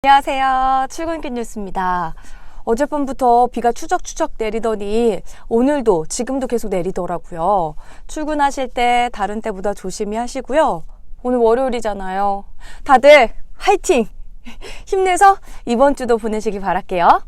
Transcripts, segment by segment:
안녕하세요. 출근길 뉴스입니다. 어젯밤부터 비가 추적추적 내리더니 오늘도 지금도 계속 내리더라고요. 출근하실 때 다른 때보다 조심히 하시고요. 오늘 월요일이잖아요. 다들 화이팅! 힘내서 이번 주도 보내시기 바랄게요.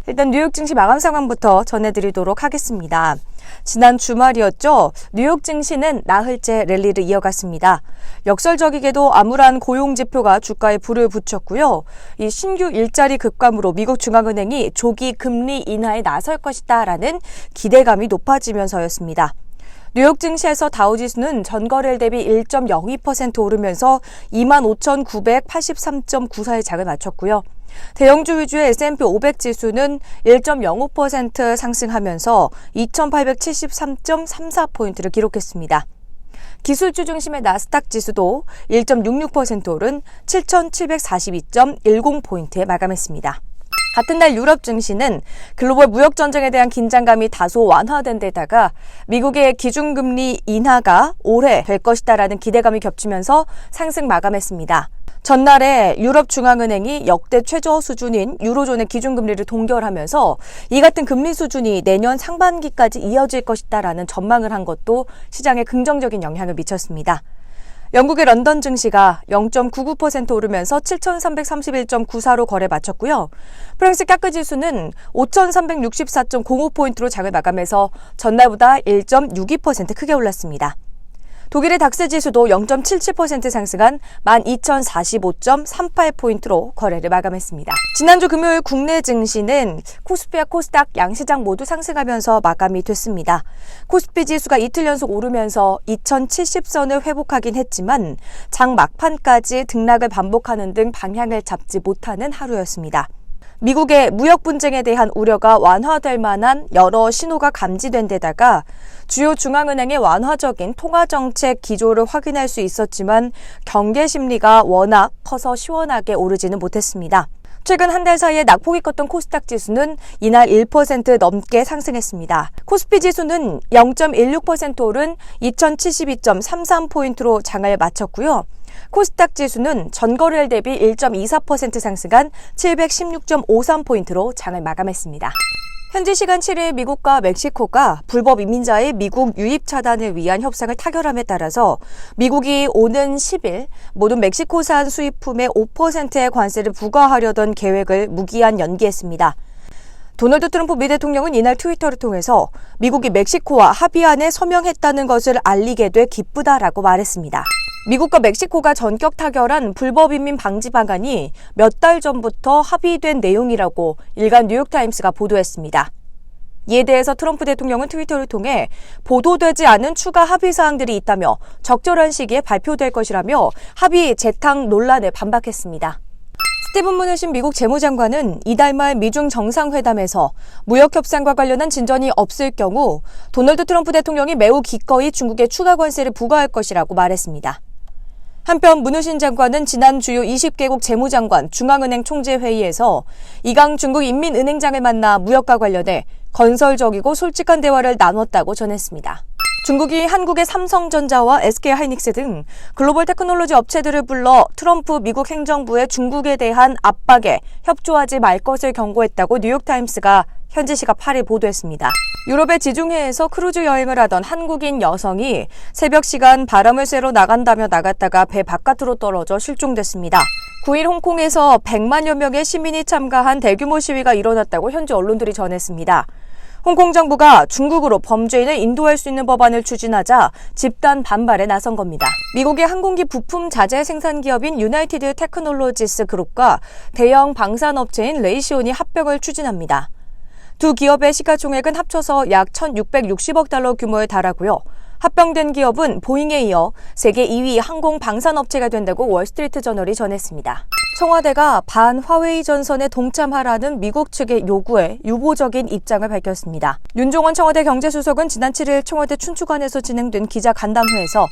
일단 뉴욕 증시 마감 상황부터 전해드리도록 하겠습니다. 지난 주말이었죠. 뉴욕 증시는 나흘째 랠리를 이어갔습니다. 역설적이게도 암울한 고용지표가 주가에 불을 붙였고요. 이 신규 일자리 급감으로 미국 중앙은행이 조기 금리 인하에 나설 것이다라는 기대감이 높아지면서였습니다. 뉴욕 증시에서 다우지수는 전거래일 대비 1.02% 오르면서 25,983.94의 장을 마쳤고요. 대형주 위주의 S&P 500 지수는 1.05% 상승하면서 2,873.34포인트를 기록했습니다. 기술주 중심의 나스닥 지수도 1.66% 오른 7,742.10포인트에 마감했습니다. 같은 날 유럽 증시는 글로벌 무역 전쟁에 대한 긴장감이 다소 완화된 데다가 미국의 기준금리 인하가 올해 될 것이다라는 기대감이 겹치면서 상승 마감했습니다. 전날에 유럽 중앙은행이 역대 최저 수준인 유로존의 기준금리를 동결하면서 이 같은 금리 수준이 내년 상반기까지 이어질 것이다라는 전망을 한 것도 시장에 긍정적인 영향을 미쳤습니다. 영국의 런던 증시가 0.99% 오르면서 7,331.94로 거래 마쳤고요. 프랑스 까크 지수는 5,364.05포인트로 장을 마감해서 전날보다 1.62% 크게 올랐습니다. 독일의 닥스 지수도 0.77% 상승한 12,045.38포인트로 거래를 마감했습니다. 지난주 금요일 국내 증시는 코스피와 코스닥 양시장 모두 상승하면서 마감이 됐습니다. 코스피 지수가 이틀 연속 오르면서 2,070선을 회복하긴 했지만 장 막판까지 등락을 반복하는 등 방향을 잡지 못하는 하루였습니다. 미국의 무역 분쟁에 대한 우려가 완화될 만한 여러 신호가 감지된 데다가 주요 중앙은행의 완화적인 통화정책 기조를 확인할 수 있었지만 경계 심리가 워낙 커서 시원하게 오르지는 못했습니다. 최근 한 달 사이에 낙폭이 컸던 코스닥 지수는 이날 1% 넘게 상승했습니다. 코스피 지수는 0.16% 오른 2,072.33포인트로 장을 마쳤고요. 코스닥 지수는 전거래일 대비 1.24% 상승한 716.53포인트로 장을 마감했습니다. 현지 시간 7일 미국과 멕시코가 불법 이민자의 미국 유입 차단을 위한 협상을 타결함에 따라서 미국이 오는 10일 모든 멕시코산 수입품에 5%의 관세를 부과하려던 계획을 무기한 연기했습니다. 도널드 트럼프 미 대통령은 이날 트위터를 통해서 미국이 멕시코와 합의안에 서명했다는 것을 알리게 돼 기쁘다라고 말했습니다. 미국과 멕시코가 전격 타결한 불법 이민 방지 방안이 몇 달 전부터 합의된 내용이라고 일간 뉴욕타임스가 보도했습니다. 이에 대해서 트럼프 대통령은 트위터를 통해 보도되지 않은 추가 합의 사항들이 있다며 적절한 시기에 발표될 것이라며 합의 재탕 논란에 반박했습니다. 스티븐 므누신 미국 재무장관은 이달 말 미중 정상회담에서 무역 협상과 관련한 진전이 없을 경우 도널드 트럼프 대통령이 매우 기꺼이 중국에 추가 관세를 부과할 것이라고 말했습니다. 한편 므누신 장관은 지난 주요 20개국 재무장관 중앙은행 총재회의에서 이강 중국 인민은행장을 만나 무역과 관련해 건설적이고 솔직한 대화를 나눴다고 전했습니다. 중국이 한국의 삼성전자와 SK하이닉스 등 글로벌 테크놀로지 업체들을 불러 트럼프 미국 행정부의 중국에 대한 압박에 협조하지 말 것을 경고했다고 뉴욕타임스가 현지 시각 8일 보도했습니다. 유럽의 지중해에서 크루즈 여행을 하던 한국인 여성이 새벽 시간 바람을 쐬러 나간다며 나갔다가 배 바깥으로 떨어져 실종됐습니다. 9일 홍콩에서 100만여 명의 시민이 참가한 대규모 시위가 일어났다고 현지 언론들이 전했습니다. 홍콩 정부가 중국으로 범죄인을 인도할 수 있는 법안을 추진하자 집단 반발에 나선 겁니다. 미국의 항공기 부품 자재 생산 기업인 유나이티드 테크놀로지스 그룹과 대형 방산업체인 레이시온이 합병을 추진합니다. 두 기업의 시가총액은 합쳐서 약 1,660억 달러 규모에 달하고요. 합병된 기업은 보잉에 이어 세계 2위 항공 방산업체가 된다고 월스트리트 저널이 전했습니다. 청와대가 반 화웨이 전선에 동참하라는 미국 측의 요구에 유보적인 입장을 밝혔습니다. 윤종원 청와대 경제수석은 지난 7일 청와대 춘추관에서 진행된 기자간담회에서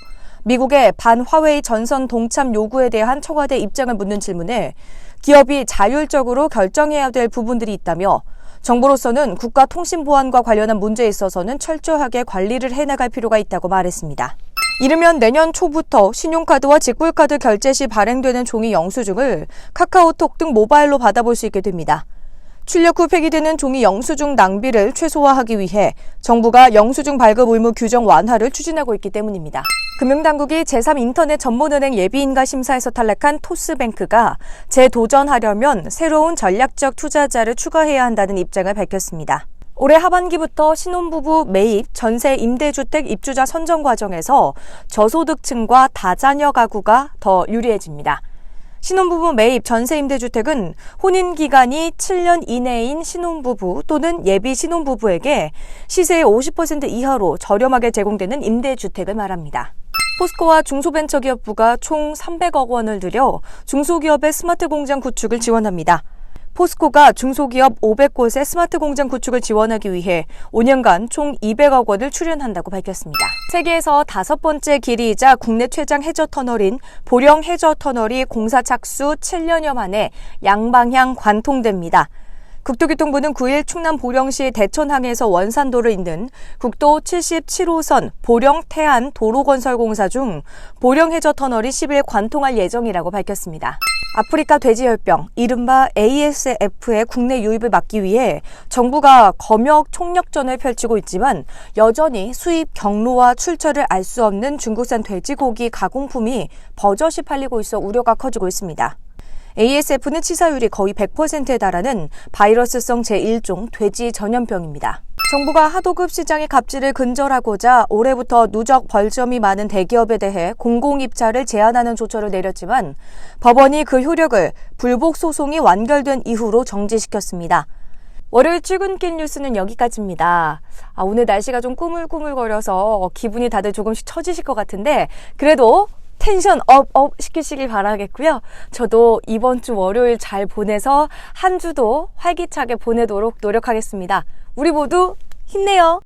미국의 반 화웨이 전선 동참 요구에 대한 청와대 입장을 묻는 질문에 기업이 자율적으로 결정해야 될 부분들이 있다며 정부로서는 국가통신보안과 관련한 문제에 있어서는 철저하게 관리를 해나갈 필요가 있다고 말했습니다. 이르면 내년 초부터 신용카드와 직불카드 결제 시 발행되는 종이 영수증을 카카오톡 등 모바일로 받아볼 수 있게 됩니다. 출력 후 폐기되는 종이 영수증 낭비를 최소화하기 위해 정부가 영수증 발급 의무 규정 완화를 추진하고 있기 때문입니다. 금융당국이 제3인터넷 전문은행 예비인가 심사에서 탈락한 토스뱅크가 재도전하려면 새로운 전략적 투자자를 추가해야 한다는 입장을 밝혔습니다. 올해 하반기부터 신혼부부 매입, 전세 임대주택 입주자 선정 과정에서 저소득층과 다자녀 가구가 더 유리해집니다. 신혼부부 매입 전세 임대주택은 혼인기간이 7년 이내인 신혼부부 또는 예비 신혼부부에게 시세의 50% 이하로 저렴하게 제공되는 임대주택을 말합니다. 포스코와 중소벤처기업부가 총 300억 원을 들여 중소기업의 스마트 공장 구축을 지원합니다. 포스코가 중소기업 500곳의 스마트 공장 구축을 지원하기 위해 5년간 총 200억 원을 출연한다고 밝혔습니다. 세계에서 5번째 길이이자 국내 최장 해저터널인 보령 해저터널이 공사 착수 7년여 만에 양방향 관통됩니다. 국토교통부는 9일 충남 보령시 대천항에서 원산도를 잇는 국도 77호선 보령 태안 도로건설공사 중 보령 해저터널이 10일 관통할 예정이라고 밝혔습니다. 아프리카 돼지열병, 이른바 ASF의 국내 유입을 막기 위해 정부가 검역 총력전을 펼치고 있지만 여전히 수입 경로와 출처를 알 수 없는 중국산 돼지고기 가공품이 버젓이 팔리고 있어 우려가 커지고 있습니다. ASF는 치사율이 거의 100%에 달하는 바이러스성 제1종 돼지 전염병입니다. 정부가 하도급 시장의 갑질을 근절하고자 올해부터 누적 벌점이 많은 대기업에 대해 공공입찰을 제한하는 조처를 내렸지만 법원이 그 효력을 불복 소송이 완결된 이후로 정지시켰습니다. 월요일 출근길 뉴스는 여기까지입니다. 오늘 날씨가 좀 꾸물꾸물거려서 기분이 다들 조금씩 처지실 것 같은데 그래도 텐션 업 시키시길 바라겠고요. 저도 이번 주 월요일 잘 보내서 한 주도 활기차게 보내도록 노력하겠습니다. 우리 모두 힘내요.